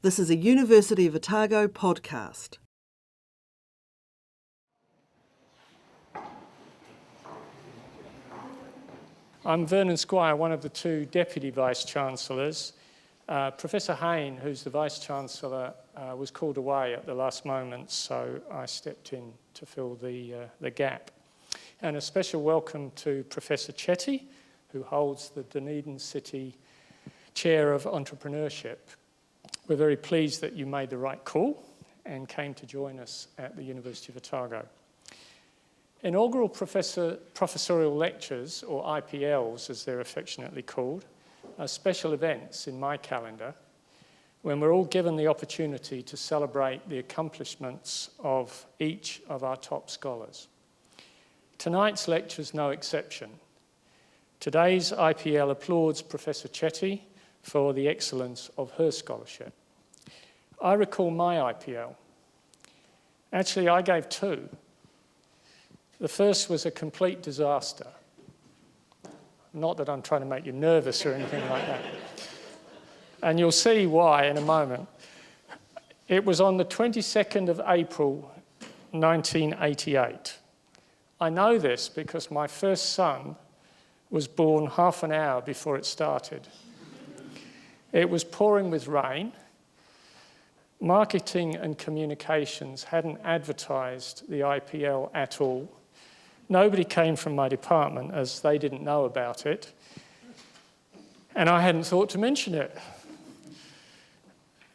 This is a University of Otago podcast. I'm Vernon Squire, one of the two Deputy Vice-Chancellors. Professor Vahlne, who's the Vice-Chancellor, was called away at the last moment, so I stepped in to fill the gap. And a special welcome to Professor Chetty, who holds the Dunedin City Chair of Entrepreneurship. We're very pleased that you made the right call and came to join us at the University of Otago. Inaugural Professorial Lectures, or IPLs as they're affectionately called, are special events in my calendar when we're all given the opportunity to celebrate the accomplishments of each of our top scholars. Tonight's lecture is no exception. Today's IPL applauds Professor Chetty for the excellence of her scholarship. I recall my IPL. Actually, I gave two. The first was a complete disaster. Not that I'm trying to make you nervous or anything like that. And you'll see why in a moment. It was on the 22nd of April, 1988. I know this because my first son was born half an hour before it started. It was pouring with rain. Marketing and communications hadn't advertised the IPL at all. Nobody came from my department as they didn't know about it. And I hadn't thought to mention it.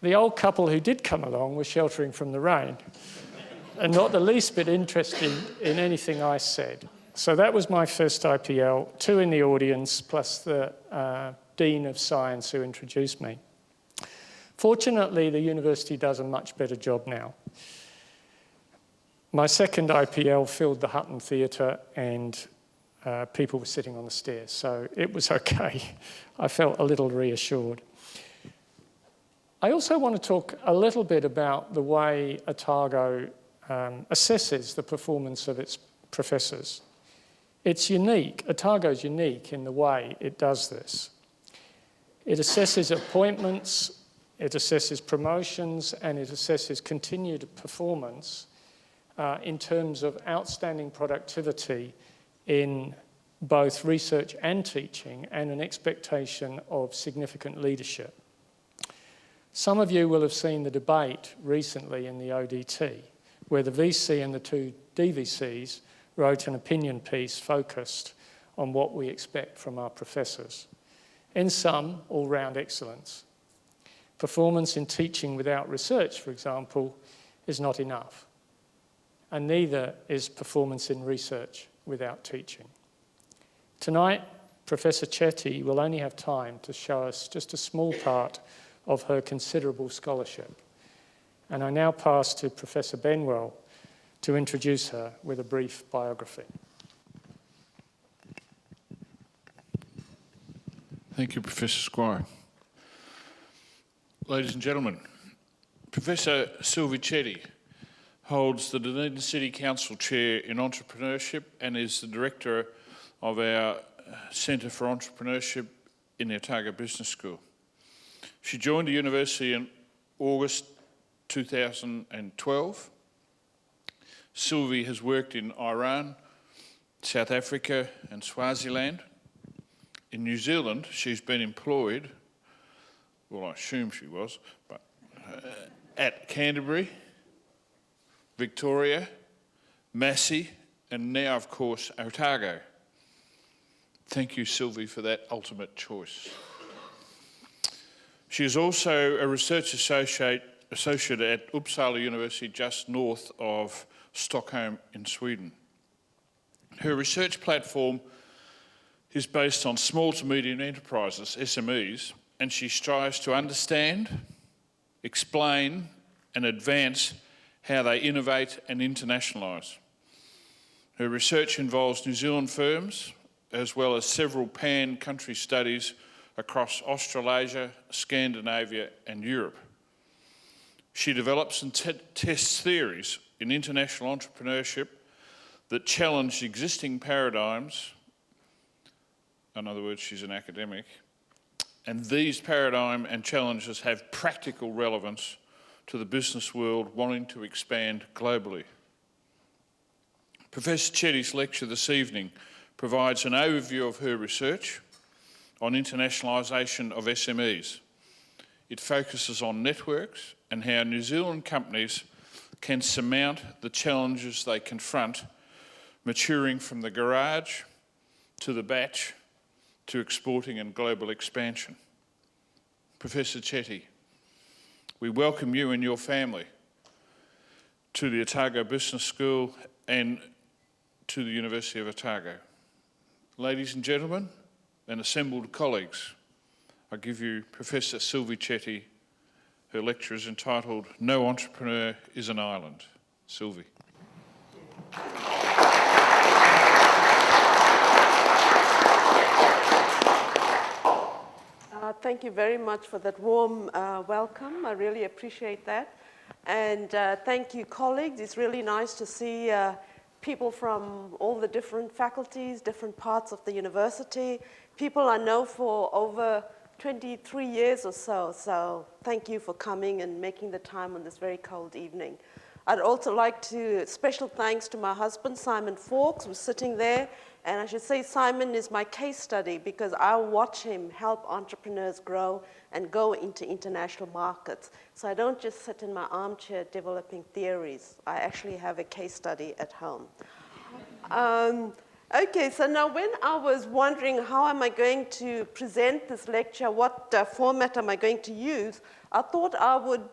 The old couple who did come along were sheltering from the rain and not the least bit interested in anything I said. So that was my first IPL, two in the audience, plus the Dean of Science who introduced me. Fortunately, the university does a much better job now. My second IPL filled the Hutton Theatre and people were sitting on the stairs, so it was okay. I felt a little reassured. I also want to talk a little bit about the way Otago assesses the performance of its professors. It's unique. Otago's unique in the way it does this. It assesses appointments, it assesses promotions, and it assesses continued performance in terms of outstanding productivity in both research and teaching, and an expectation of significant leadership. Some of you will have seen the debate recently in the ODT, where the VC and the two DVCs wrote an opinion piece focused on what we expect from our professors. In sum, all-round excellence. Performance in teaching without research, for example, is not enough. And neither is performance in research without teaching. Tonight, Professor Chetty will only have time to show us just a small part of her considerable scholarship. And I now pass to Professor Benwell to introduce her with a brief biography. Thank you, Professor Squire. Ladies and gentlemen, Professor Sylvie Chetty holds the Dunedin City Council Chair in Entrepreneurship and is the Director of our Centre for Entrepreneurship in the Otago Business School. She joined the university in August 2012. Sylvie has worked in Iran, South Africa and Swaziland. In New Zealand, she's been employed, well, I assume she was, but at Canterbury, Victoria, Massey, and now, of course, Otago. Thank you, Sylvie, for that ultimate choice. She is also a research associate at Uppsala University, just north of Stockholm in Sweden. Her research platform is based on small to medium enterprises, SMEs, and she strives to understand, explain, and advance how they innovate and internationalise. Her research involves New Zealand firms, as well as several pan-country studies across Australasia, Scandinavia, and Europe. She develops and tests theories in international entrepreneurship that challenge existing paradigms, in other words, she's an academic, And these paradigm and challenges have practical relevance to the business world wanting to expand globally. Professor Chetty's lecture this evening provides an overview of her research on internationalisation of SMEs. It focuses on networks and how New Zealand companies can surmount the challenges they confront, maturing from the garage to the batch to exporting and global expansion. Professor Chetty, we welcome you and your family to the Otago Business School and to the University of Otago. Ladies and gentlemen, and assembled colleagues, I give you Professor Sylvie Chetty. Her lecture is entitled No Entrepreneur is an Island. Sylvie. Thank you very much for that warm welcome. I really appreciate that. And thank you, colleagues. It's really nice to see people from all the different faculties, different parts of the university, people I know for over 23 years or so. So thank you for coming and making the time on this very cold evening. I'd also like to, special thanks to my husband, Simon Fawkes, who's sitting there. And I should say Simon is my case study because I watch him help entrepreneurs grow and go into international markets. So I don't just sit in my armchair developing theories. I actually have a case study at home. Okay, so now when I was wondering how am I going to present this lecture, what format am I going to use, I thought I would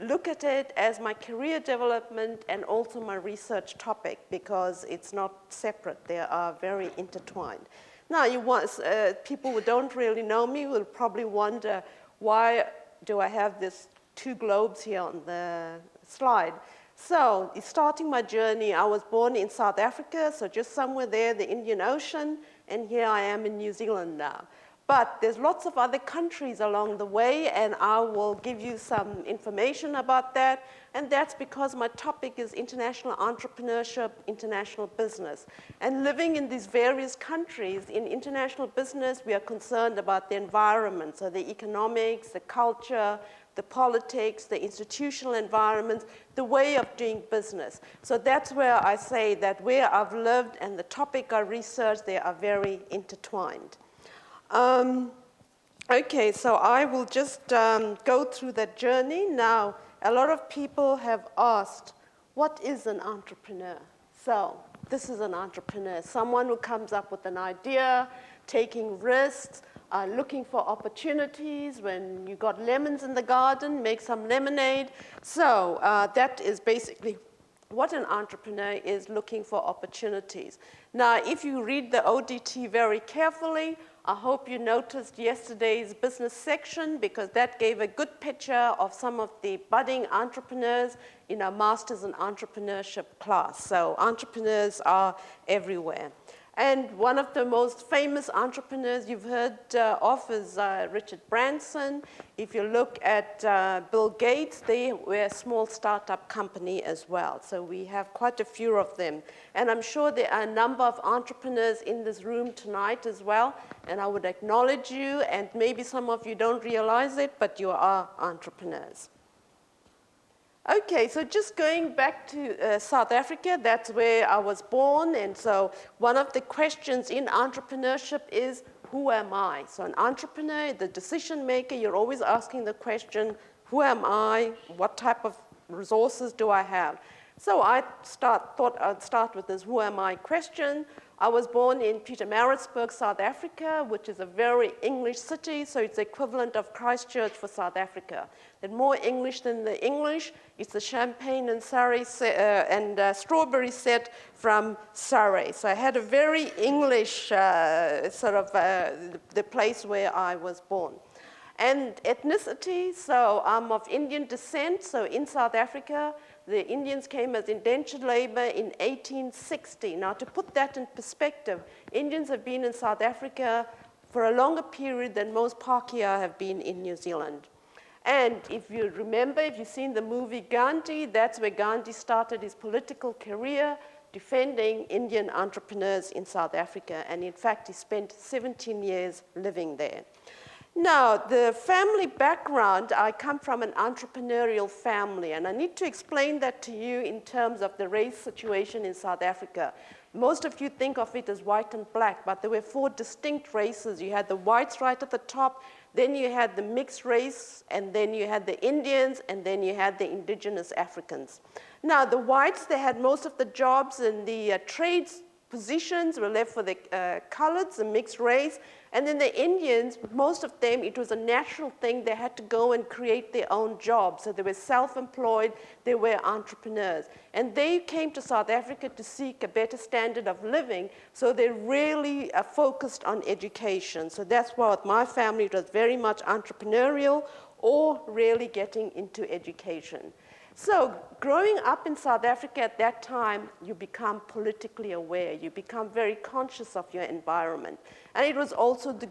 look at it as my career development and also my research topic because it's not separate, they are very intertwined. Now, people who don't really know me will probably wonder, why do I have these two globes here on the slide? So, starting my journey, I was born in South Africa, so just somewhere there, the Indian Ocean, and here I am in New Zealand now. But there's lots of other countries along the way, and I will give you some information about that. And that's because my topic is international entrepreneurship, international business. And living in these various countries, in international business, we are concerned about the environment, so the economics, the culture, the politics, the institutional environment, the way of doing business. So that's where I say that where I've lived and the topic I research, they are very intertwined. Okay, so I will just go through that journey. Now, a lot of people have asked, what is an entrepreneur? So, this is an entrepreneur, someone who comes up with an idea, taking risks, looking for opportunities. When you got lemons in the garden, make some lemonade. So, that is basically what an entrepreneur is, looking for opportunities. Now, if you read the ODT very carefully, I hope you noticed yesterday's business section because that gave a good picture of some of the budding entrepreneurs in our Masters in Entrepreneurship class. So entrepreneurs are everywhere. And one of the most famous entrepreneurs you've heard of is Richard Branson. If you look at Bill Gates, they were a small startup company as well. So we have quite a few of them. And I'm sure there are a number of entrepreneurs in this room tonight as well. And I would acknowledge you, and maybe some of you don't realize it, but you are entrepreneurs. Okay, so just going back to South Africa, that's where I was born. And so one of the questions in entrepreneurship is, who am I? So an entrepreneur, the decision maker, you're always asking the question, who am I? What type of resources do I have? So I thought I'd start with this who am I question. I was born in Pietermaritzburg, South Africa, which is a very English city, so it's the equivalent of Christchurch for South Africa. And more English than the English. It's the champagne and strawberry set from Surrey. So I had a very English the place where I was born. And ethnicity, so I'm of Indian descent, so in South Africa, the Indians came as indentured labor in 1860. Now, to put that in perspective, Indians have been in South Africa for a longer period than most Pākehā have been in New Zealand. And if you remember, if you've seen the movie Gandhi, that's where Gandhi started his political career, defending Indian entrepreneurs in South Africa. And in fact, he spent 17 years living there. Now, the family background, I come from an entrepreneurial family, and I need to explain that to you in terms of the race situation in South Africa. Most of you think of it as white and black, but there were 4 distinct races. You had the whites right at the top, then you had the mixed race, and then you had the Indians, and then you had the indigenous Africans. Now, the whites, they had most of the jobs in the trades positions were left for the coloreds, the mixed race. And then the Indians, most of them, it was a natural thing. They had to go and create their own jobs. So they were self-employed, they were entrepreneurs. And they came to South Africa to seek a better standard of living, so they really focused on education. So that's why with my family, it was very much entrepreneurial or really getting into education. So growing up in South Africa at that time, you become politically aware. You become very conscious of your environment. And it was also the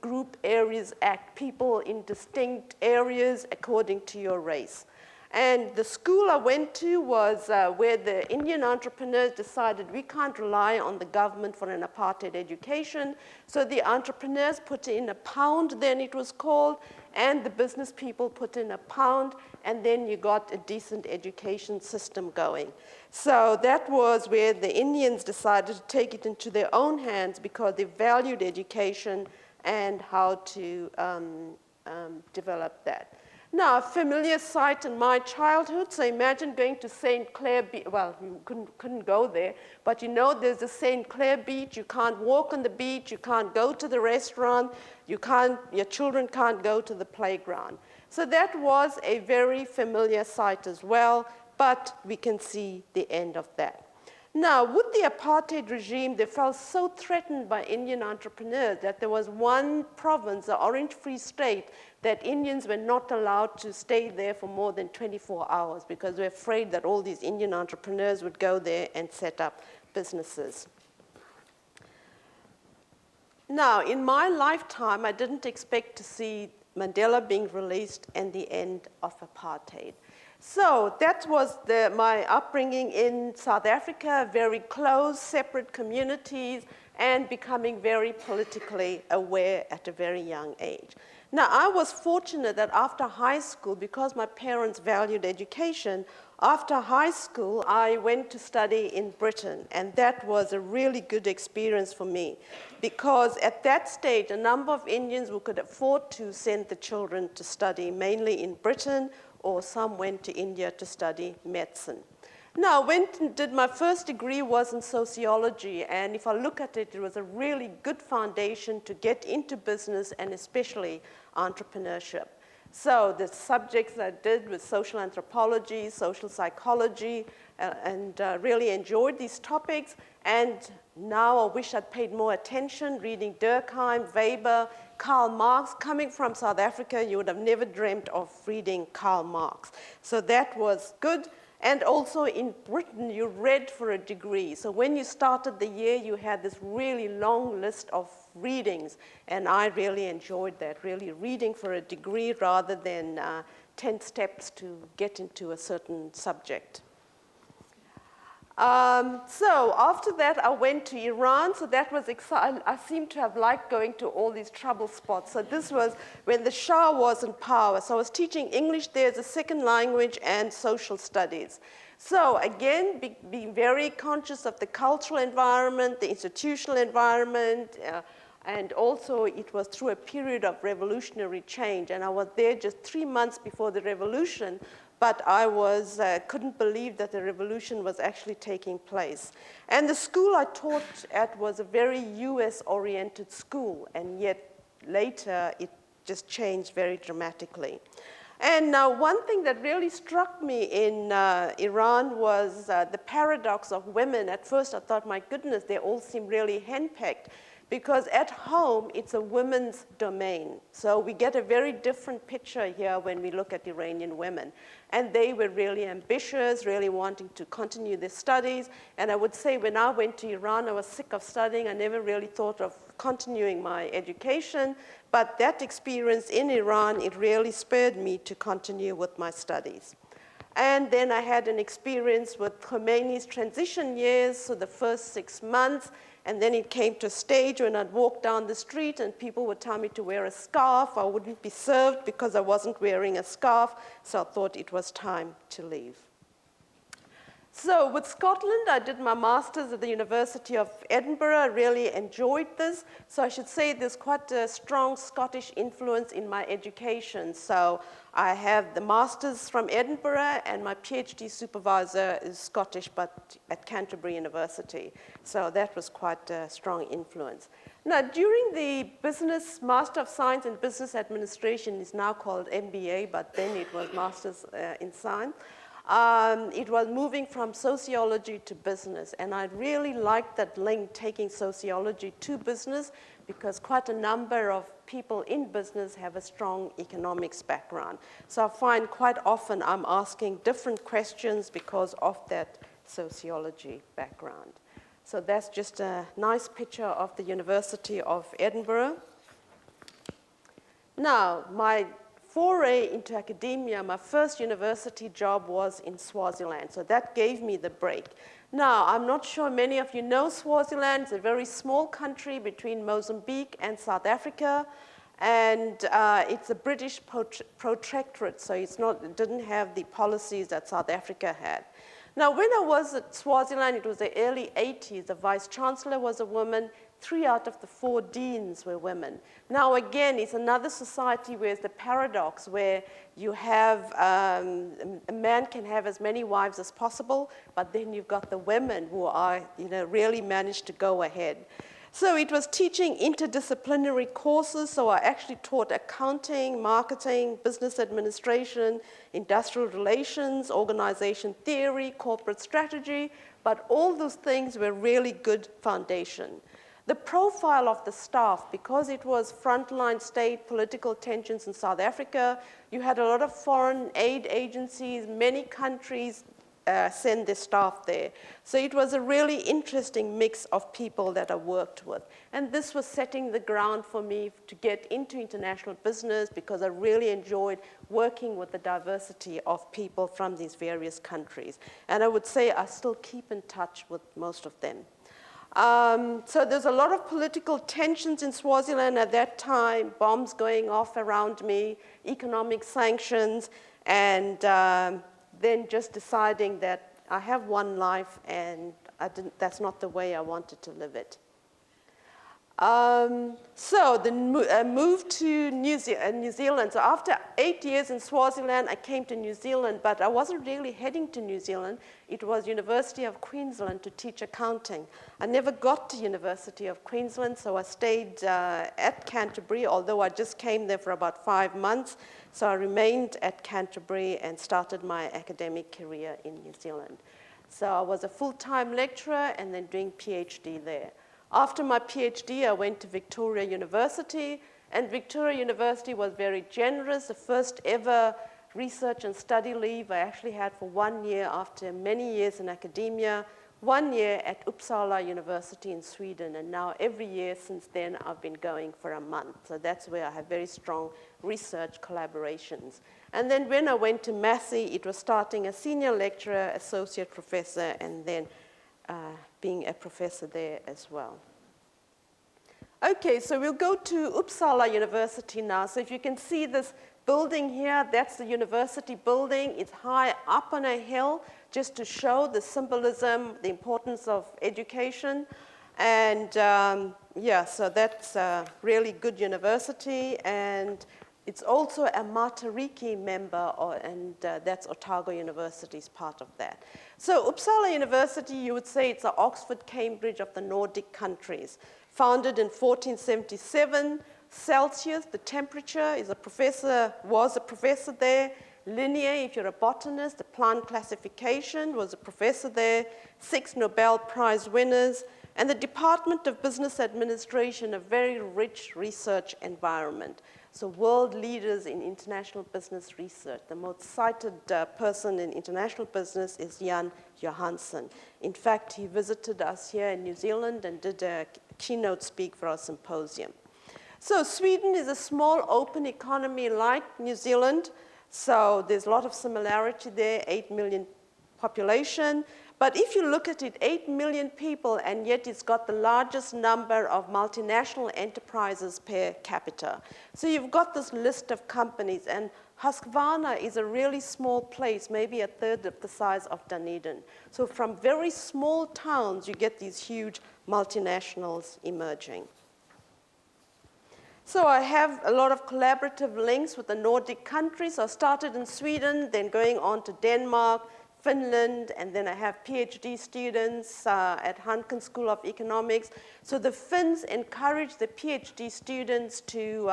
Group Areas Act, people in distinct areas according to your race. And the school I went to was where the Indian entrepreneurs decided we can't rely on the government for an apartheid education. So the entrepreneurs put in £1, then it was called, and the business people put in £1, and then you got a decent education system going. So that was where the Indians decided to take it into their own hands because they valued education and how to develop that. Now, a familiar sight in my childhood, so imagine going to St. Clair Beach. Well, you couldn't go there, but you know there's a St. Clair Beach. You can't walk on the beach. You can't go to the restaurant. Your children can't go to the playground. So that was a very familiar sight as well, but we can see the end of that. Now, with the apartheid regime, they felt so threatened by Indian entrepreneurs that there was one province, the Orange Free State, that Indians were not allowed to stay there for more than 24 hours because they were afraid that all these Indian entrepreneurs would go there and set up businesses. Now, in my lifetime, I didn't expect to see Mandela being released and the end of apartheid. So that was my upbringing in South Africa, very close, separate communities, and becoming very politically aware at a very young age. Now, I was fortunate that after high school, because my parents valued education, after high school, I went to study in Britain, and that was a really good experience for me, because at that stage, a number of Indians who could afford to send the children to study, mainly in Britain, or some went to India to study medicine. Now, I went and did my first degree was in sociology, and if I look at it, it was a really good foundation to get into business and especially entrepreneurship. So the subjects I did was social anthropology, social psychology, and really enjoyed these topics. And now I wish I'd paid more attention, reading Durkheim, Weber, Karl Marx. Coming from South Africa, you would have never dreamt of reading Karl Marx. So that was good. And also in Britain, you read for a degree. So when you started the year, you had this really long list of readings. And I really enjoyed that, really reading for a degree rather than 10 steps to get into a certain subject. So after that, I went to Iran. So that was exciting. I seem to have liked going to all these trouble spots. So this was when the Shah was in power. So I was teaching English there as a second language and social studies. So again, being very conscious of the cultural environment, the institutional environment, and also it was through a period of revolutionary change. And I was there just 3 months before the revolution. But I couldn't believe that the revolution was actually taking place. And the school I taught at was a very US-oriented school, and yet later it just changed very dramatically. And now one thing that really struck me in Iran was the paradox of women. At first I thought, my goodness, they all seem really henpecked, because at home, it's a women's domain. So we get a very different picture here when we look at Iranian women. And they were really ambitious, really wanting to continue their studies. And I would say when I went to Iran, I was sick of studying. I never really thought of continuing my education. But that experience in Iran, it really spurred me to continue with my studies. And then I had an experience with Khomeini's transition years, so the first 6 months. And then it came to a stage when I'd walk down the street and people would tell me to wear a scarf. I wouldn't be served because I wasn't wearing a scarf, so I thought it was time to leave. So with Scotland, I did my master's at the University of Edinburgh. I really enjoyed this. So I should say there's quite a strong Scottish influence in my education. So I have the master's from Edinburgh, and my PhD supervisor is Scottish, but at Canterbury University. So that was quite a strong influence. Now, during the business, Master of Science in Business Administration is now called MBA, but then it was Master's in Science. It was moving from sociology to business, and I really liked that link, taking sociology to business, because quite a number of people in business have a strong economics background. So I find quite often I'm asking different questions because of that sociology background. So that's just a nice picture of the University of Edinburgh. Now, my foray into academia, my first university job was in Swaziland, so that gave me the break. Now, I'm not sure many of you know Swaziland. It's a very small country between Mozambique and South Africa, and it's a British protectorate, so it didn't have the policies that South Africa had. Now, when I was at Swaziland, it was the early 80s. The vice-chancellor was a woman. 3 out of the 4 deans were women. Now, again, it's another society where it's the paradox where you have, a man can have as many wives as possible, but then you've got the women who are, really managed to go ahead. So it was teaching interdisciplinary courses, so I actually taught accounting, marketing, business administration, industrial relations, organization theory, corporate strategy, but all those things were really good foundation. The profile of the staff, because it was frontline state political tensions in South Africa, you had a lot of foreign aid agencies, many countries send their staff there. So it was a really interesting mix of people that I worked with. And this was setting the ground for me to get into international business because I really enjoyed working with the diversity of people from these various countries. And I would say I still keep in touch with most of them. So there's a lot of political tensions in Swaziland at that time, bombs going off around me, economic sanctions, and then just deciding that I have one life and that's not the way I wanted to live it. So the move to New Zealand. So after 8 years in Swaziland, I came to New Zealand, but I wasn't really heading to New Zealand. It was University of Queensland to teach accounting. I never got to University of Queensland, so I stayed at Canterbury, although I just came there for about 5 months. So I remained at Canterbury and started my academic career in New Zealand. So I was a full-time lecturer and then doing PhD there. After my PhD, I went to Victoria University, and Victoria University was very generous. The first ever research and study leave I actually had for 1 year after many years in academia, 1 year at Uppsala University in Sweden, and now every year since then I've been going for a month. So that's where I have very strong research collaborations. And then when I went to Massey, it was starting a senior lecturer, associate professor, and then being a professor there as well. Okay, so we'll go to Uppsala University now. So if you can see this building here, that's the university building. It's high up on a hill just to show the symbolism, the importance of education. And yeah, so that's a really good university. And it's also a Matariki member, and that's Otago University is part of that. So Uppsala University, you would say it's the Oxford, Cambridge of the Nordic countries. Founded in 1477, Celsius, the temperature, was a professor there. Linnaeus, if you're a botanist, the plant classification, was a professor there. 6 Nobel Prize winners. And the Department of Business Administration, a very rich research environment. So world leaders in international business research. The most cited person in international business is Jan Johanson. In fact, he visited us here in New Zealand and did a keynote speak for our symposium. So Sweden is a small open economy like New Zealand. So there's a lot of similarity there, 8 million population. But if you look at it, 8 million people, and yet it's got the largest number of multinational enterprises per capita. So you've got this list of companies, and Husqvarna is a really small place, maybe a third of the size of Dunedin. So from very small towns, you get these huge multinationals emerging. So I have a lot of collaborative links with the Nordic countries. I started in Sweden, then going on to Denmark, Finland, and then I have PhD students at Hanken School of Economics. So the Finns encourage the PhD students to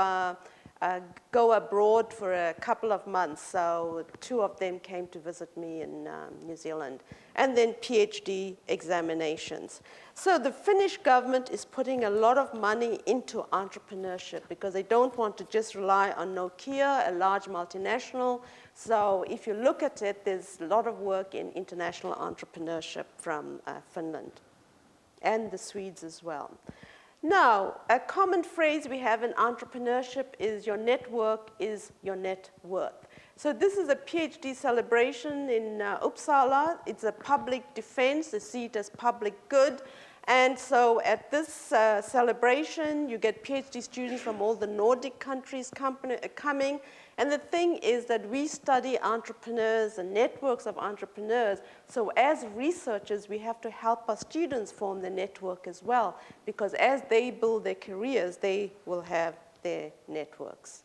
go abroad for a couple of months. So 2 of them came to visit me in New Zealand. And then PhD examinations. So the Finnish government is putting a lot of money into entrepreneurship because they don't want to just rely on Nokia, a large multinational. So if you look at it, there's a lot of work in international entrepreneurship from Finland and the Swedes as well. Now, a common phrase we have in entrepreneurship is your network is your net worth. So this is a PhD celebration in Uppsala. It's a public defense. They see it as public good. And so at this celebration, you get PhD students from all the Nordic countries coming. And the thing is that we study entrepreneurs and networks of entrepreneurs. So as researchers, we have to help our students form the network as well, because as they build their careers, they will have their networks.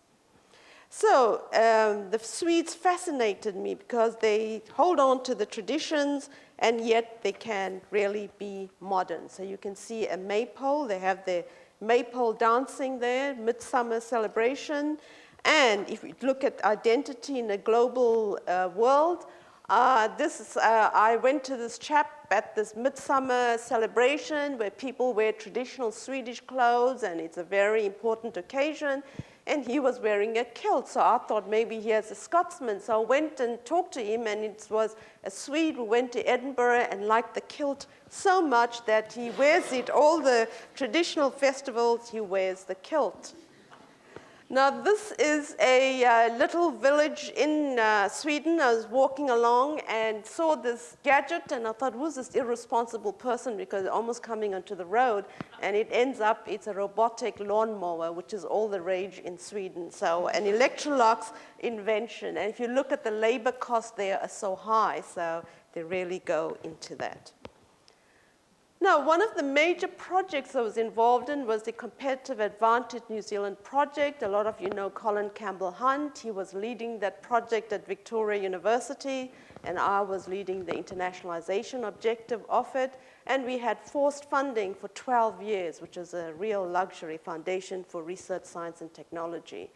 So the Swedes fascinated me because they hold on to the traditions, and yet they can really be modern. So you can see a maypole. They have the maypole dancing there, midsummer celebration. And if you look at identity in a global world, I went to this chap at this midsummer celebration where people wear traditional Swedish clothes, and it's a very important occasion. And he was wearing a kilt, so I thought maybe he is a Scotsman. So I went and talked to him, and it was a Swede who went to Edinburgh and liked the kilt so much that he wears it all the traditional festivals. He wears the kilt. Now, this is a little village in Sweden. I was walking along and saw this gadget, and I thought, who's this irresponsible person? Because it's almost coming onto the road, and it ends up, it's a robotic lawnmower, which is all the rage in Sweden. So an Electrolux invention. And if you look at the labor costs, they are so high, so they really go into that. Now, one of the major projects I was involved in was the Competitive Advantage New Zealand project. A lot of you know Colin Campbell-Hunt. He was leading that project at Victoria University, and I was leading the internationalization objective of it. And we had forced funding for 12 years, which is a real luxury foundation for research, science, and technology.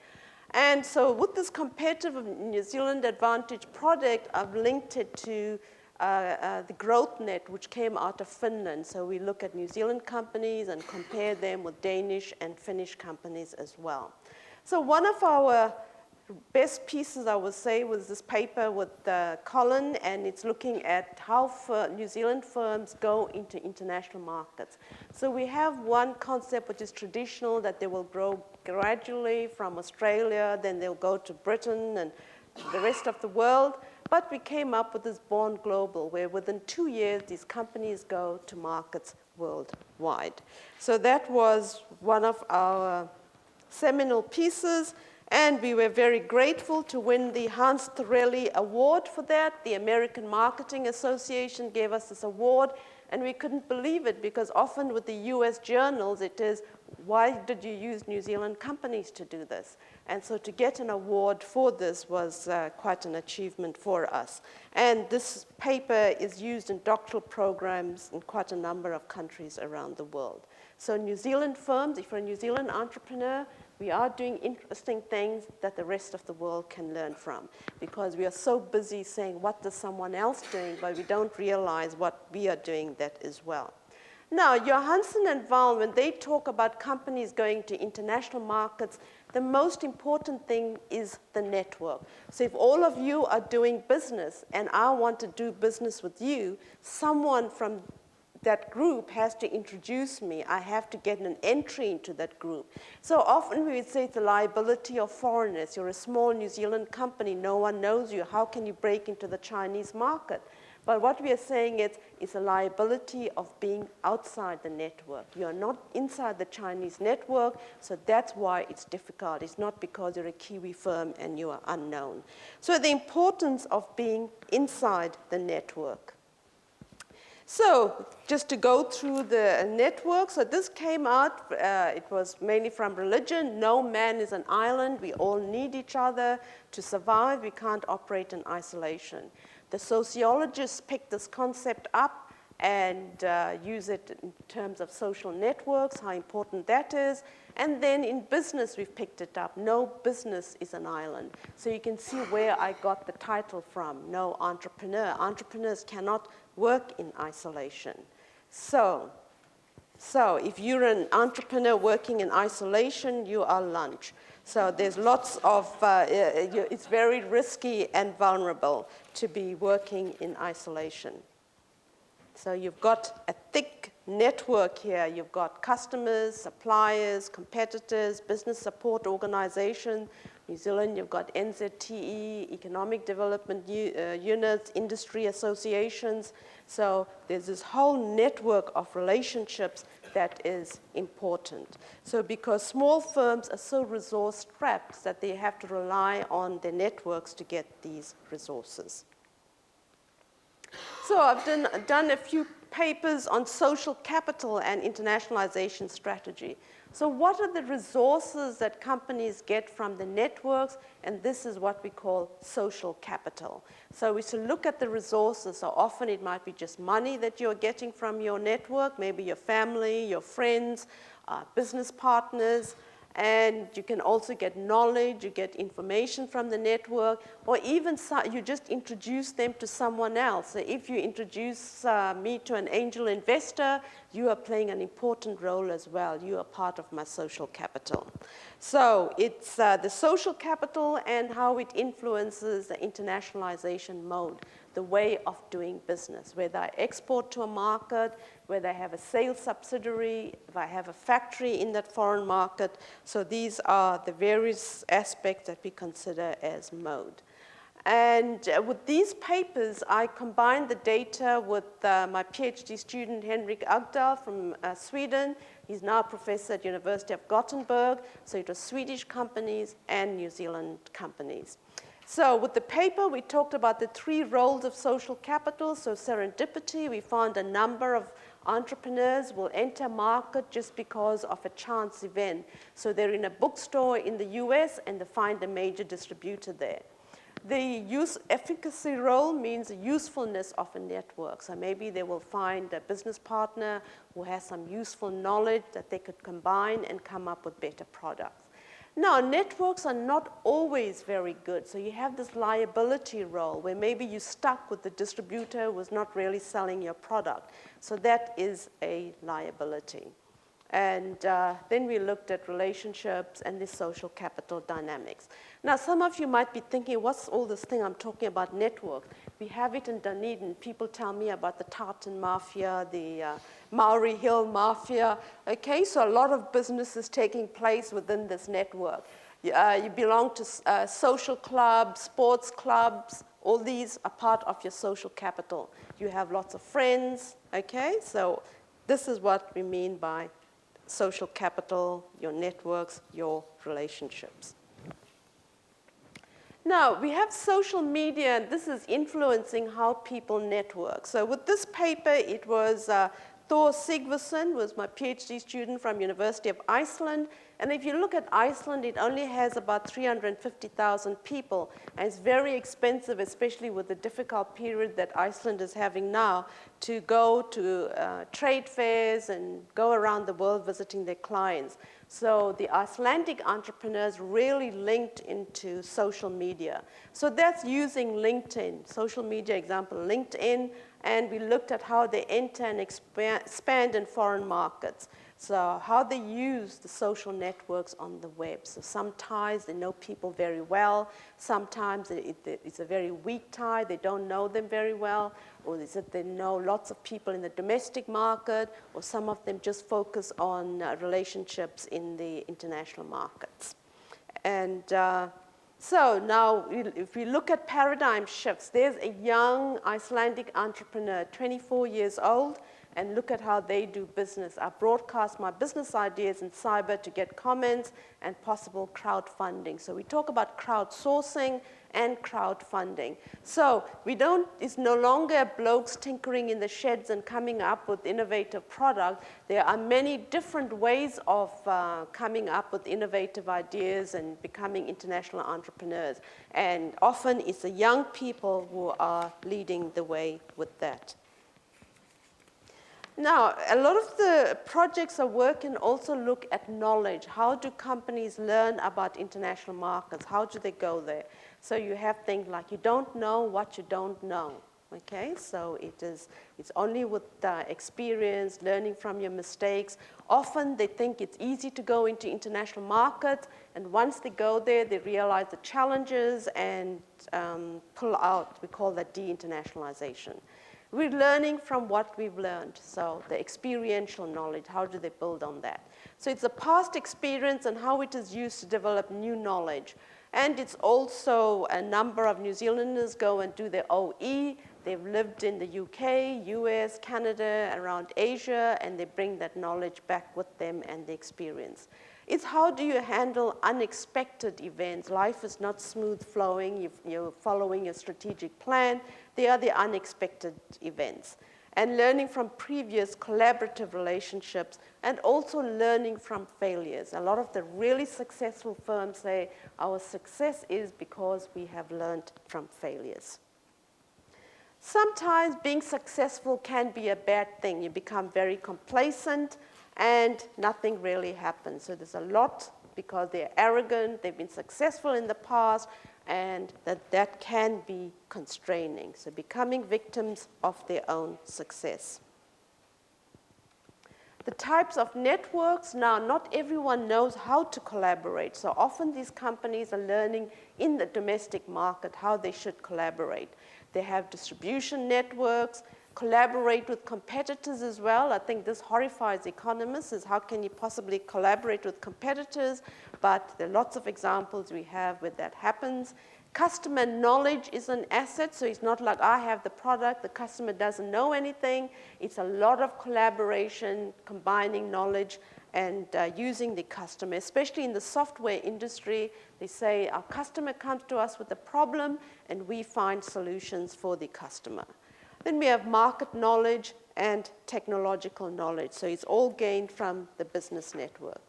And so with this Competitive New Zealand Advantage project, I've linked it to the growth net, which came out of Finland. So we look at New Zealand companies and compare them with Danish and Finnish companies as well. So one of our best pieces, I would say, was this paper with Colin, and it's looking at how New Zealand firms go into international markets. So we have one concept which is traditional, that they will grow gradually from Australia, then they'll go to Britain and the rest of the world. But we came up with this Born Global, where within 2 years, these companies go to markets worldwide. So that was one of our seminal pieces, and we were very grateful to win the Hans Torelli Award for that. The American Marketing Association gave us this award, and we couldn't believe it, because often with the US journals, it is, why did you use New Zealand companies to do this? And so to get an award for this was quite an achievement for us. And this paper is used in doctoral programs in quite a number of countries around the world. So New Zealand firms, if you're a New Zealand entrepreneur, we are doing interesting things that the rest of the world can learn from, because we are so busy saying, what does someone else doing, but we don't realize what we are doing that as well. Now, Johanson and Vahlne, when they talk about companies going to international markets, the most important thing is the network. So if all of you are doing business and I want to do business with you, someone from that group has to introduce me. I have to get an entry into that group. So often we would say it's the liability of foreigners. You're a small New Zealand company. No one knows you. How can you break into the Chinese market? But what we are saying is it's a liability of being outside the network. You are not inside the Chinese network, so that's why it's difficult. It's not because you're a Kiwi firm and you are unknown. So the importance of being inside the network. So just to go through the network, so this came out, it was mainly from religion. No man is an island. We all need each other to survive. We can't operate in isolation. The sociologists picked this concept up and use it in terms of social networks, how important that is. And then in business, we've picked it up. No business is an island. So you can see where I got the title from, no entrepreneur. Entrepreneurs cannot work in isolation. So if you're an entrepreneur working in isolation, you are lunch. So there's lots of, it's very risky and vulnerable to be working in isolation. So you've got a thick network here. You've got customers, suppliers, competitors, business support organizations. New Zealand, you've got NZTE, economic development units, industry associations. So there's this whole network of relationships that is important. So because small firms are so resource-strapped that they have to rely on their networks to get these resources. So I've done a few papers on social capital and internationalization strategy. So what are the resources that companies get from the networks? And this is what we call social capital. So we should look at the resources. So often it might be just money that you're getting from your network, maybe your family, your friends, business partners. And you can also get knowledge, you get information from the network, or even you just introduce them to someone else. So if you introduce me to an angel investor, you are playing an important role as well. You are part of my social capital. So it's the social capital and how it influences the internationalization mode, the way of doing business, whether I export to a market, whether I have a sales subsidiary, if I have a factory in that foreign market. So these are the various aspects that we consider as mode. And with these papers, I combined the data with my PhD student, Henrik Agdahl from Sweden. He's now a professor at University of Gothenburg. So it was Swedish companies and New Zealand companies. So with the paper, we talked about the 3 roles of social capital. So serendipity, we found a number of entrepreneurs will enter market just because of a chance event. So they're in a bookstore in the US and they find a major distributor there. The efficacy role means the usefulness of a network. So maybe they will find a business partner who has some useful knowledge that they could combine and come up with better products. Now, networks are not always very good. So you have this liability role where maybe you're stuck with the distributor who was not really selling your product. So that is a liability. And then we looked at relationships and the social capital dynamics. Now, some of you might be thinking, what's all this thing I'm talking about network? We have it in Dunedin. People tell me about the Tartan Mafia, the Maori Hill Mafia. Okay, so a lot of business is taking place within this network. You belong to social clubs, sports clubs. All these are part of your social capital. You have lots of friends. Okay, so this is what we mean by social capital, your networks, your relationships. Now, we have social media, and this is influencing how people network. So with this paper, it was Thor Sigvason was my PhD student from University of Iceland. And if you look at Iceland, it only has about 350,000 people. And it's very expensive, especially with the difficult period that Iceland is having now, to go to trade fairs and go around the world visiting their clients. So the Icelandic entrepreneurs really linked into social media. So that's using LinkedIn, social media example, LinkedIn, and we looked at how they enter and expand in foreign markets. So how they use the social networks on the web. So some ties, they know people very well. Sometimes it's a very weak tie, they don't know them very well. Or is it they know lots of people in the domestic market, or some of them just focus on relationships in the international markets. And So now, if we look at paradigm shifts, there's a young Icelandic entrepreneur, 24 years old, and look at how they do business. I broadcast my business ideas in cyber to get comments and possible crowdfunding. So we talk about crowdsourcing and crowdfunding. So it's no longer blokes tinkering in the sheds and coming up with innovative product. There are many different ways of coming up with innovative ideas and becoming international entrepreneurs. And often it's the young people who are leading the way with that. Now, a lot of the projects I work in also look at knowledge. How do companies learn about international markets? How do they go there? So you have things like you don't know what you don't know. Okay, so it's only with experience, learning from your mistakes. Often they think it's easy to go into international markets, and once they go there, they realize the challenges and pull out. We call that de-internationalization. We're learning from what we've learned, so the experiential knowledge, how do they build on that? So it's a past experience and how it is used to develop new knowledge. And it's also a number of New Zealanders go and do their OE. They've lived in the UK, US, Canada, around Asia, and they bring that knowledge back with them and the experience. It's how do you handle unexpected events? Life is not smooth flowing. You're following a strategic plan. They are the unexpected events. And learning from previous collaborative relationships and also learning from failures. A lot of the really successful firms say our success is because we have learned from failures. Sometimes being successful can be a bad thing. You become very complacent and nothing really happens. So there's a lot because they're arrogant, they've been successful in the past, and that can be constraining. So becoming victims of their own success. The types of networks, now not everyone knows how to collaborate. So often these companies are learning in the domestic market how they should collaborate. They have distribution networks, collaborate with competitors as well. I think this horrifies economists, is how can you possibly collaborate with competitors? But there are lots of examples we have where that happens. Customer knowledge is an asset, so it's not like I have the product, the customer doesn't know anything. It's a lot of collaboration, combining knowledge and using the customer, especially in the software industry. They say our customer comes to us with a problem and we find solutions for the customer. Then we have market knowledge and technological knowledge. So it's all gained from the business network.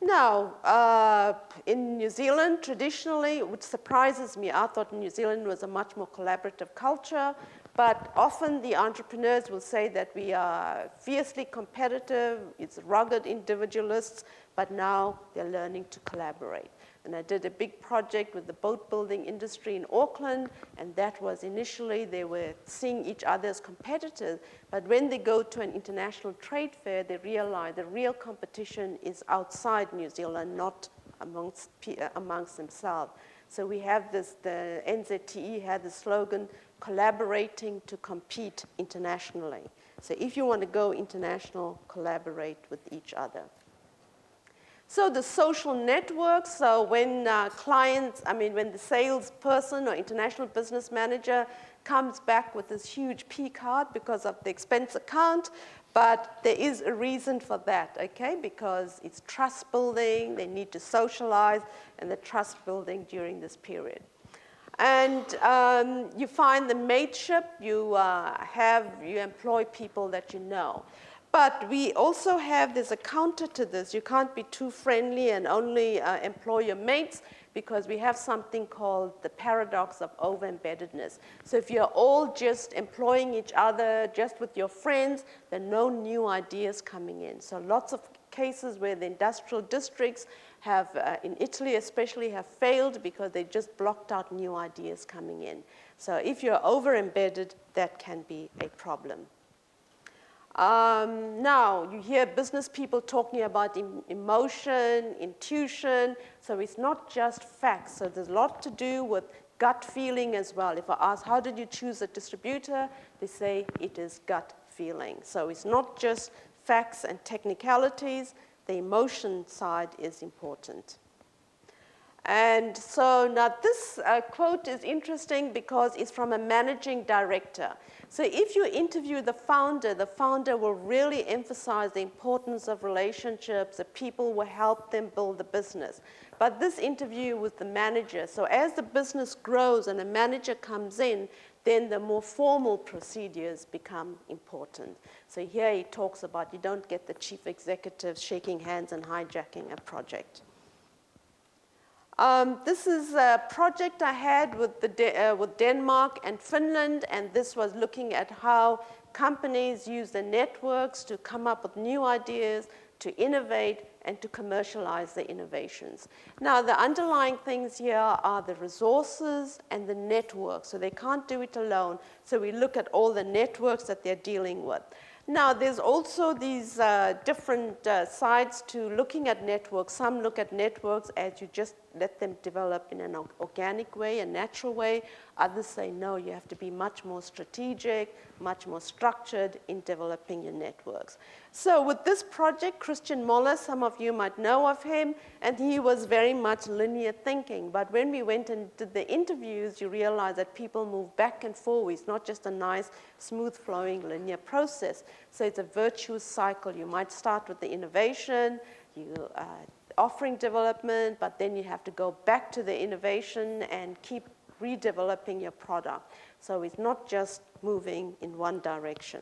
Now, in New Zealand, traditionally, which surprises me, I thought New Zealand was a much more collaborative culture, but often the entrepreneurs will say that we are fiercely competitive, it's rugged individualists, but now they're learning to collaborate. And I did a big project with the boat building industry in Auckland, and that was initially they were seeing each other as competitors, but when they go to an international trade fair, they realize the real competition is outside New Zealand, not amongst themselves. So we have this, the NZTE had the slogan, collaborating to compete internationally. So if you want to go international, collaborate with each other. So the social networks, so when when the salesperson or international business manager comes back with this huge P card because of the expense account, but there is a reason for that, okay? Because it's trust building, they need to socialize, and the trust building during this period. And you find the mateship, you employ people that you know. But we also have, there's a counter to this. You can't be too friendly and only employ your mates, because we have something called the paradox of over-embeddedness. So if you're all just employing each other, just with your friends, there are no new ideas coming in. So lots of cases where the industrial districts have, in Italy especially, have failed because they just blocked out new ideas coming in. So if you're over-embedded, that can be a problem. Now, you hear business people talking about emotion, intuition, so it's not just facts. So there's a lot to do with gut feeling as well. If I ask, how did you choose a distributor? They say it is gut feeling. So it's not just facts and technicalities. The emotion side is important. And so now this quote is interesting because it's from a managing director. So if you interview the founder will really emphasize the importance of relationships, the people will help them build the business. But this interview with the manager, so as the business grows and a manager comes in, then the more formal procedures become important. So here he talks about you don't get the chief executive shaking hands and hijacking a project. This is a project I had with Denmark and Finland, and this was looking at how companies use the networks to come up with new ideas, to innovate, and to commercialize the innovations. Now, the underlying things here are the resources and the network, so they can't do it alone. So we look at all the networks that they're dealing with. Now, there's also these different sides to looking at networks. Some look at networks as you just let them develop in an organic way, a natural way. Others say, no, you have to be much more strategic, much more structured in developing your networks. So with this project, Christian Moller, some of you might know of him, and he was very much linear thinking. But when we went and did the interviews, you realize that people move back and forth. It's not just a nice, smooth-flowing linear process. So it's a virtuous cycle. You might start with the innovation, offering development, but then you have to go back to the innovation and keep redeveloping your product. So it's not just moving in one direction.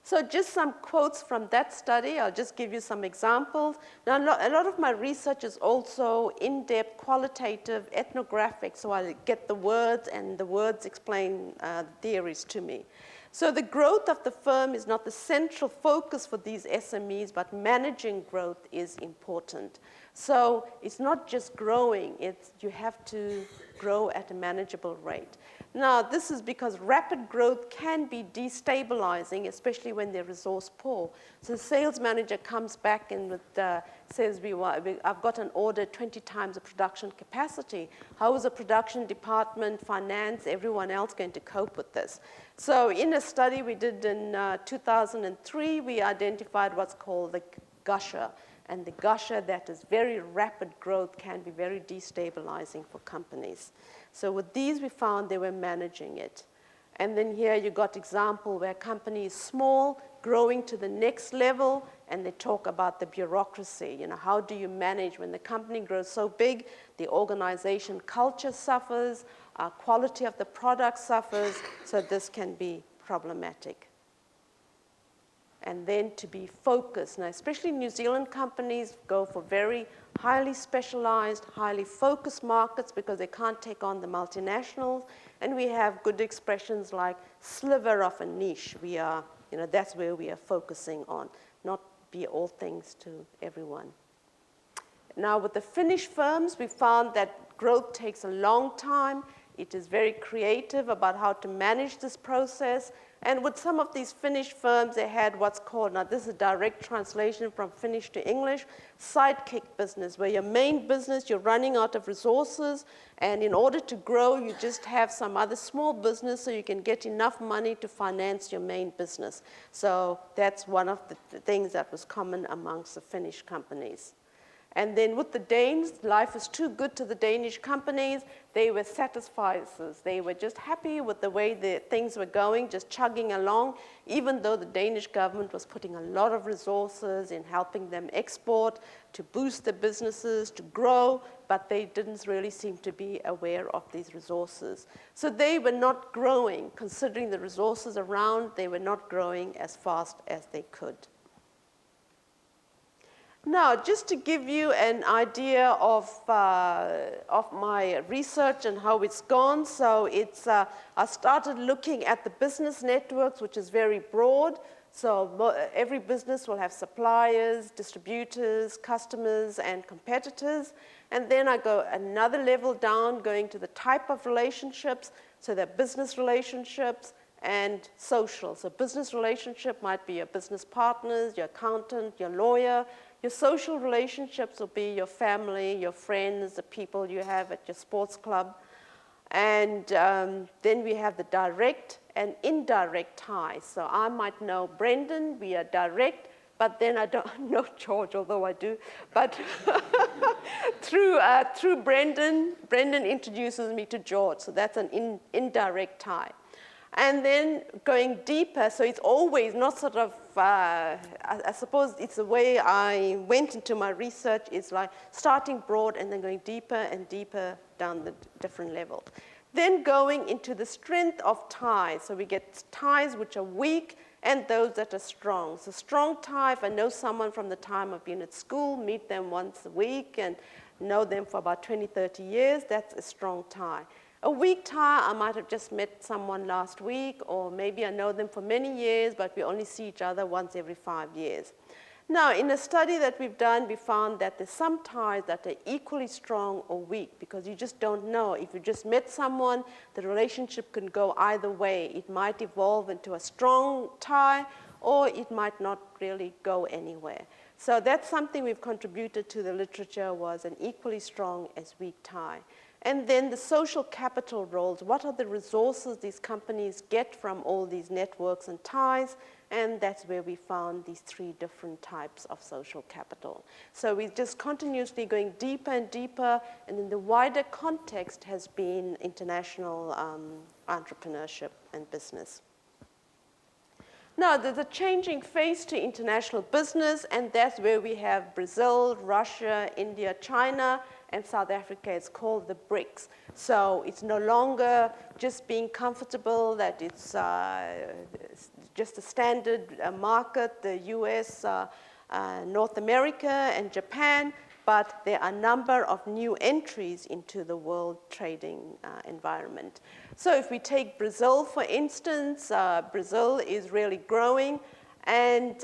So just some quotes from that study. I'll just give you some examples. Now, a lot of my research is also in-depth, qualitative, ethnographic, so I get the words, and the words explain theories to me. So the growth of the firm is not the central focus for these SMEs, but managing growth is important. So it's not just growing, you have to grow at a manageable rate. Now, this is because rapid growth can be destabilizing, especially when they're resource poor. So the sales manager comes back and says, I've got an order 20 times the production capacity. How is the production department, finance, everyone else going to cope with this? So in a study we did in 2003, we identified what's called the gusher. And the gusher, that is very rapid growth, can be very destabilizing for companies. So with these, we found they were managing it. And then here you got example where company is small, growing to the next level, and they talk about the bureaucracy. How do you manage when the company grows so big, the organization culture suffers, quality of the product suffers, so this can be problematic. And then to be focused. Now, especially New Zealand companies go for very highly specialized, highly focused markets because they can't take on the multinationals. And we have good expressions like sliver of a niche. We are, that's where we are focusing on, not be all things to everyone. Now, with the Finnish firms, we found that growth takes a long time. It is very creative about how to manage this process. And with some of these Finnish firms, they had what's called, now this is a direct translation from Finnish to English, sidekick business, where your main business, you're running out of resources, and in order to grow, you just have some other small business so you can get enough money to finance your main business. So that's one of the things that was common amongst the Finnish companies. And then with the Danes, life was too good to the Danish companies. They were satisficers. They were just happy with the way the things were going, just chugging along, even though the Danish government was putting a lot of resources in helping them export, to boost their businesses, to grow, but they didn't really seem to be aware of these resources. So they were not growing. Considering the resources around, they were not growing as fast as they could. Now, just to give you an idea of my research and how it's gone, so I started looking at the business networks, which is very broad. So every business will have suppliers, distributors, customers, and competitors. And then I go another level down, going to the type of relationships, so they're business relationships and social. So business relationship might be your business partners, your accountant, your lawyer. Your social relationships will be your family, your friends, the people you have at your sports club. And then we have the direct and indirect ties. So I might know Brendan, we are direct, but then I don't know George, although I do. But through Brendan introduces me to George, so that's an indirect tie. And then going deeper, so it's always not sort of, I suppose it's the way I went into my research, is like starting broad and then going deeper and deeper down the different levels. Then going into the strength of ties. So we get ties which are weak and those that are strong. So strong tie, if I know someone from the time I've been at school, meet them once a week and know them for about 20, 30 years, that's a strong tie. A weak tie, I might have just met someone last week, or maybe I know them for many years, but we only see each other once every 5 years. Now, in a study that we've done, we found that there's some ties that are equally strong or weak, because you just don't know. If you just met someone, the relationship can go either way. It might evolve into a strong tie, or it might not really go anywhere. So that's something we've contributed to the literature, was an equally strong as weak tie. And then the social capital roles. What are the resources these companies get from all these networks and ties? And that's where we found these 3 different types of social capital. So we're just continuously going deeper and deeper, and then the wider context has been international entrepreneurship and business. Now, there's a changing face to international business, and that's where we have Brazil, Russia, India, China, and South Africa. It's called the BRICS. So it's no longer just being comfortable that it's just a standard market, the US, North America, and Japan, but there are a number of new entries into the world trading environment. So if we take Brazil, for instance, Brazil is really growing, and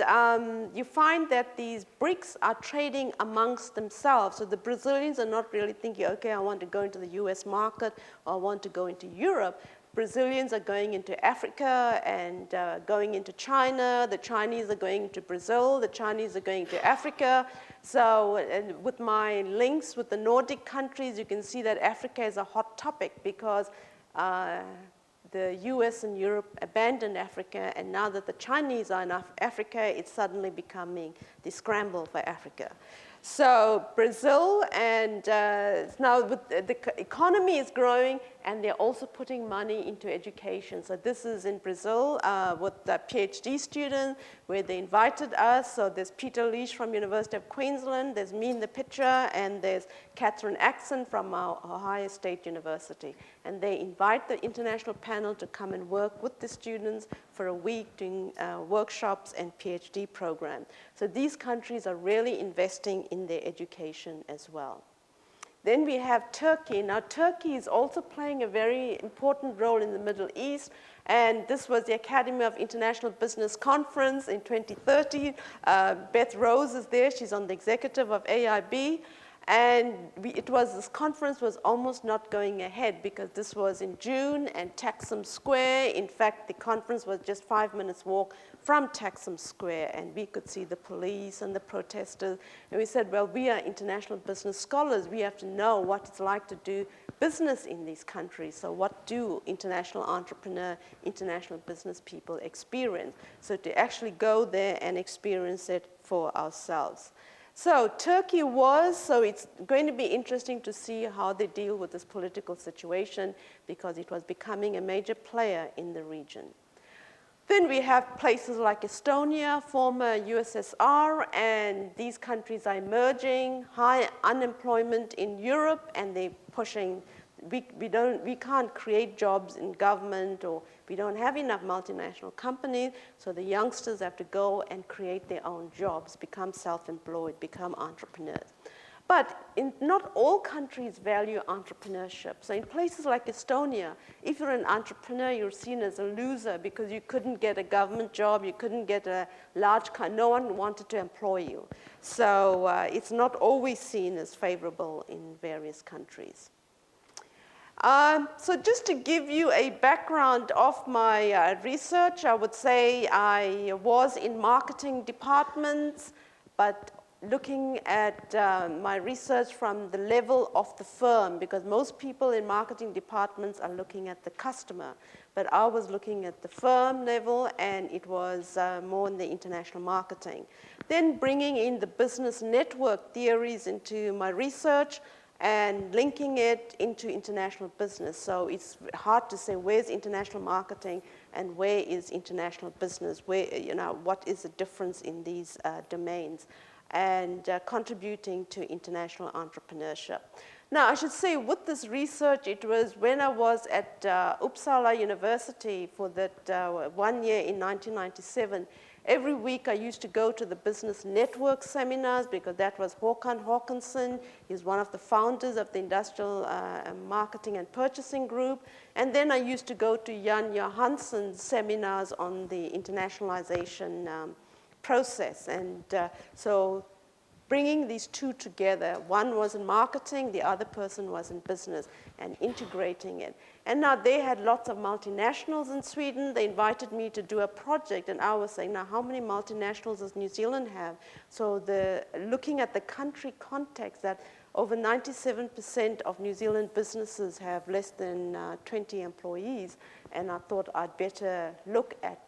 you find that these BRICS are trading amongst themselves. So the Brazilians are not really thinking, okay, I want to go into the US market, or I want to go into Europe. Brazilians are going into Africa and going into China. The Chinese are going into Brazil. The Chinese are going to Africa. So and with my links with the Nordic countries, you can see that Africa is a hot topic, because the US and Europe abandoned Africa, and now that the Chinese are in Africa, it's suddenly becoming the scramble for Africa. So Brazil, and now with the economy is growing, and they're also putting money into education. So this is in Brazil with the PhD students, where they invited us. So there's Peter Leach from University of Queensland, there's me in the picture, and there's Catherine Axon from our Ohio State University. And they invite the international panel to come and work with the students for a week doing workshops and PhD program. So these countries are really investing in their education as well. Then we have Turkey. Now, Turkey is also playing a very important role in the Middle East, and this was the Academy of International Business Conference in 2013. Beth Rose is there. She's on the executive of AIB. And this conference was almost not going ahead, because this was in June, and Taksim Square, in fact, the conference was just 5 minutes walk from Taksim Square, and we could see the police and the protesters. And we said, well, we are international business scholars. We have to know what it's like to do business in these countries. So what do international entrepreneur, international business people experience? So to actually go there and experience it for ourselves. So Turkey so it's going to be interesting to see how they deal with this political situation, because it was becoming a major player in the region. Then we have places like Estonia, former USSR, and these countries are emerging, high unemployment in Europe, and they're pushing. We can't create jobs in government, or we don't have enough multinational companies, so the youngsters have to go and create their own jobs, become self-employed, become entrepreneurs. But not all countries value entrepreneurship. So in places like Estonia, if you're an entrepreneur, you're seen as a loser, because you couldn't get a government job, you couldn't get a large no one wanted to employ you. So it's not always seen as favorable in various countries. So just to give you a background of my research, I would say I was in marketing departments, but looking at my research from the level of the firm, because most people in marketing departments are looking at the customer, but I was looking at the firm level, and it was more in the international marketing. Then bringing in the business network theories into my research and linking it into international business. So it's hard to say where's international marketing and where is international business, where, what is the difference in these domains, and contributing to international entrepreneurship. Now, I should say with this research, it was when I was at Uppsala University for that 1 year in 1997. Every week I used to go to the business network seminars, because that was Håkan Håkansson. He's one of the founders of the Industrial Marketing and Purchasing Group. And then I used to go to Jan Johansson's seminars on the internationalization process. And so bringing these two together, one was in marketing, the other person was in business, and integrating it. And now they had lots of multinationals in Sweden. They invited me to do a project, and I was saying, now how many multinationals does New Zealand have? So looking at the country context, that over 97% of New Zealand businesses have less than 20 employees, and I thought I'd better look at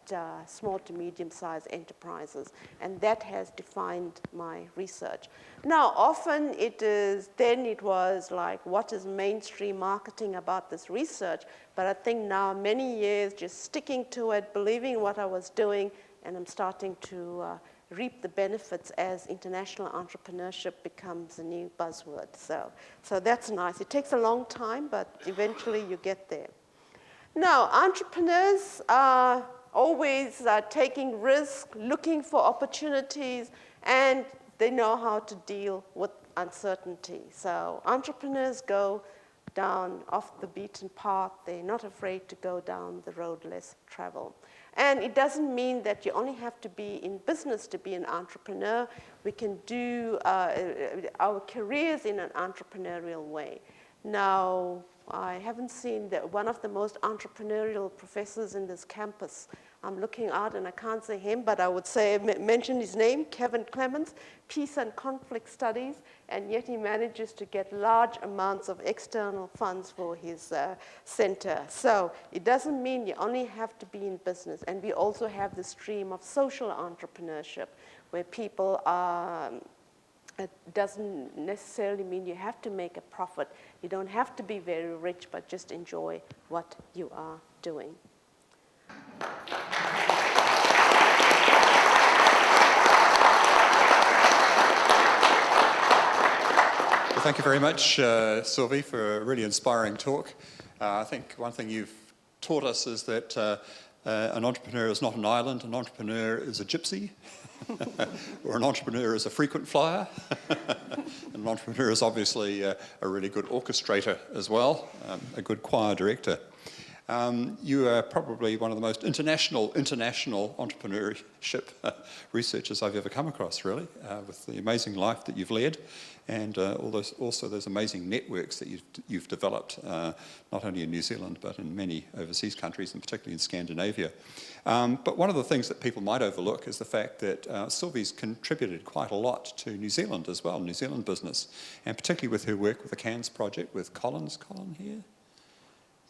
small to medium-sized enterprises, and that has defined my research. Now, often it was like, what is mainstream marketing about this research? But I think now, many years just sticking to it, believing what I was doing, and I'm starting to reap the benefits as international entrepreneurship becomes a new buzzword. So that's nice. It takes a long time, but eventually you get there. Now, entrepreneurs are always taking risks, looking for opportunities, and they know how to deal with uncertainty. So entrepreneurs go down off the beaten path. They're not afraid to go down the road less traveled. And it doesn't mean that you only have to be in business to be an entrepreneur. We can do our careers in an entrepreneurial way. Now, I haven't seen one of the most entrepreneurial professors in this campus. I'm looking out and I can't say him, but I would say, mention his name, Kevin Clements, Peace and Conflict Studies, and yet he manages to get large amounts of external funds for his center. So it doesn't mean you only have to be in business. And we also have the stream of social entrepreneurship, where people are, it doesn't necessarily mean you have to make a profit. You don't have to be very rich, but just enjoy what you are doing. Well, thank you very much, Sylvie, for a really inspiring talk. I think one thing you've taught us is that an entrepreneur is not an island, an entrepreneur is a gypsy, or an entrepreneur is a frequent flyer. And an entrepreneur is obviously a really good orchestrator as well, a good choir director. You are probably one of the most international entrepreneurship researchers I've ever come across, really, with the amazing life that you've led, and also those amazing networks that you've developed, not only in New Zealand, but in many overseas countries, and particularly in Scandinavia. But one of the things that people might overlook is the fact that Sylvie's contributed quite a lot to New Zealand as well, New Zealand business, and particularly with her work with the Cairns project with Colin's here?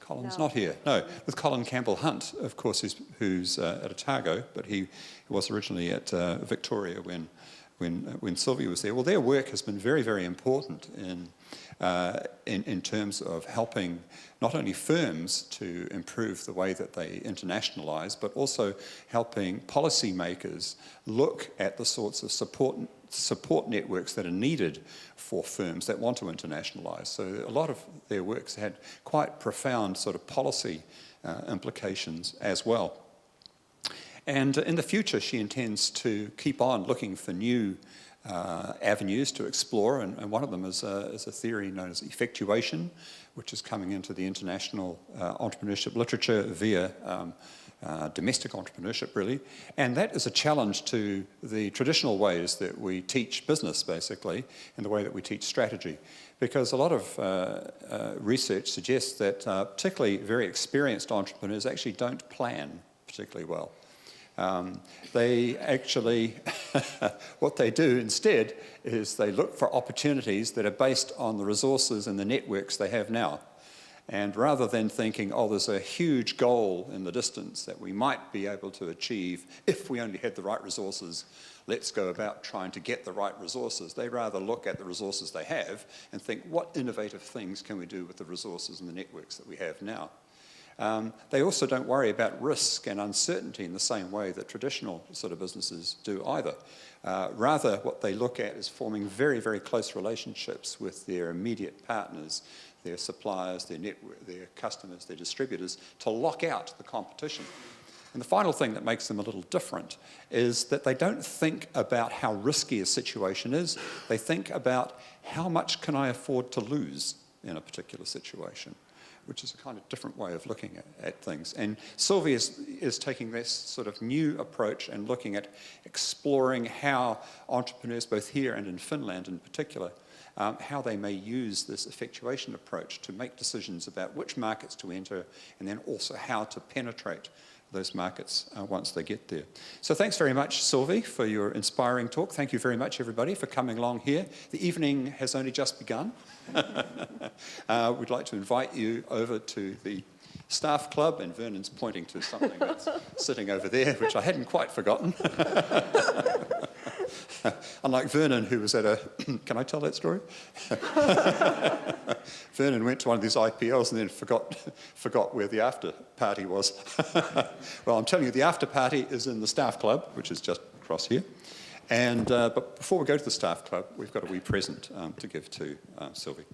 Colin's not here. No, with Colin Campbell-Hunt, of course, who's at Otago, but he was originally at Victoria when Sylvie was there. Well, their work has been very, very important in terms of helping not only firms to improve the way that they internationalise, but also helping policymakers look at the sorts of support networks that are needed for firms that want to internationalise. So a lot of their works had quite profound sort of policy implications as well. And in the future, she intends to keep on looking for new avenues to explore, and one of them is a theory known as effectuation, which is coming into the international entrepreneurship literature via domestic entrepreneurship, really. And that is a challenge to the traditional ways that we teach business, basically, and the way that we teach strategy. Because a lot of research suggests that particularly very experienced entrepreneurs actually don't plan particularly well. They actually, what they do instead is they look for opportunities that are based on the resources and the networks they have now. And rather than thinking, oh, there's a huge goal in the distance that we might be able to achieve if we only had the right resources, let's go about trying to get the right resources. They rather look at the resources they have and think, what innovative things can we do with the resources and the networks that we have now? They also don't worry about risk and uncertainty in the same way that traditional sort of businesses do either. Rather, what they look at is forming very, very close relationships with their immediate partners, their suppliers, their network, their customers, their distributors, to lock out the competition. And the final thing that makes them a little different is that they don't think about how risky a situation is. They think about how much can I afford to lose in a particular situation, which is a kind of different way of looking at things. And Sylvie is taking this sort of new approach and looking at exploring how entrepreneurs, both here and in Finland in particular, how they may use this effectuation approach to make decisions about which markets to enter and then also how to penetrate those markets once they get there. So thanks very much, Sylvie, for your inspiring talk. Thank you very much, everybody, for coming along here. The evening has only just begun. We'd like to invite you over to the staff club, and Vernon's pointing to something that's sitting over there, which I hadn't quite forgotten. Unlike Vernon, who was at a... Can I tell that story? Vernon went to one of these IPLs and then forgot where the after party was. Well, I'm telling you, the after party is in the staff club, which is just across here. And but before we go to the staff club, we've got a wee present to give to Sylvie.